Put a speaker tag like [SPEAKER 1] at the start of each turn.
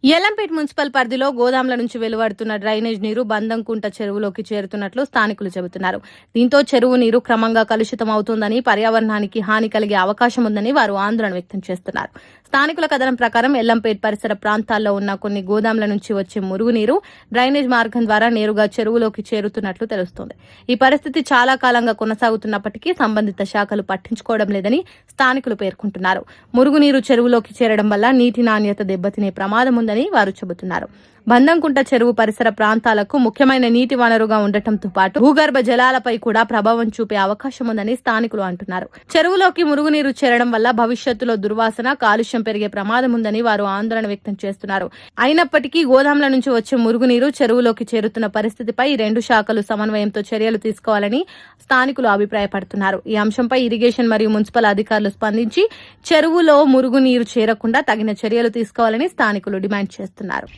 [SPEAKER 1] యల్లంపేట్ municipal పరిధిలో గోదాంల నుంచి వెలువడుతున్న drainage నీరు బందంకుంట చెరువులోకి చేరుతున్నట్లు స్థానికులు చెబుతున్నారు. దీంతో చెరువు నీరు క్రమంగా కలుషితం అవుతోందని, పర్యావరణానికి హాని కలిగే అవకాశం ఉందని వారు ఆందోళన వ్యక్తం చేస్తున్నారు. స్థానికుల కథనం ప్రకారం యల్లంపేట్ పరిసర ప్రాంతాల్లో ఉన్న కొన్ని గోదాంల నుంచి వచ్చే మురుగునీరు డ్రైనేజ్ మార్గం ద్వారా నేరుగా చెరువులోకి చేరుతున్నట్లు తెలుస్తోంది. ఈ పరిస్థితి చాలా కాలంగా కొనసాగుతున్నప్పటికీ సంబంధిత శాఖలు పట్టించుకోవడం లేదని స్థానికులు పేర్కొంటున్నారు. మురుగునీరు చెరువులోకి చేరడం వల్ల నీటి నాణ్యత దెబ్బతినే ప్రమాదం ఉందని వారు చెబుతున్నారు. బందంకుంట చెరువు పరిసర ప్రాంతాలకు ముఖ్యమైన నీటి వనరుగా ఉండటంతో పాటు భూగర్భ జలాలపై కూడా ప్రభావం చూపే అవకాశం ఉందని స్థానికులు అంటున్నారు. చెరువులోకి మురుగునీరు చేరడం వల్ల భవిష్యత్తులో దుర్వాసన, కాలుష్యం పెరిగే ప్రమాదం ఉందని వారు ఆందోళన వ్యక్తం చేస్తున్నారు. అయినప్పటికీ గోదాంల నుంచి వచ్చే మురుగునీరు చెరువులోకి చేరుతున్న పరిస్థితిపై రెండు శాఖలు సమన్వయంతో చర్యలు తీసుకోవాలని స్థానికులు అభిప్రాయపడుతున్నారు. ఈ అంశంపై ఇరిగేషన్ మరియు మున్సిపల్ అధికారులు స్పందించి చెరువులో మురుగునీరు చేరకుండా తగిన చర్యలు తీసుకోవాలని స్థానికులు డిమాండ్ చేస్తున్నారు.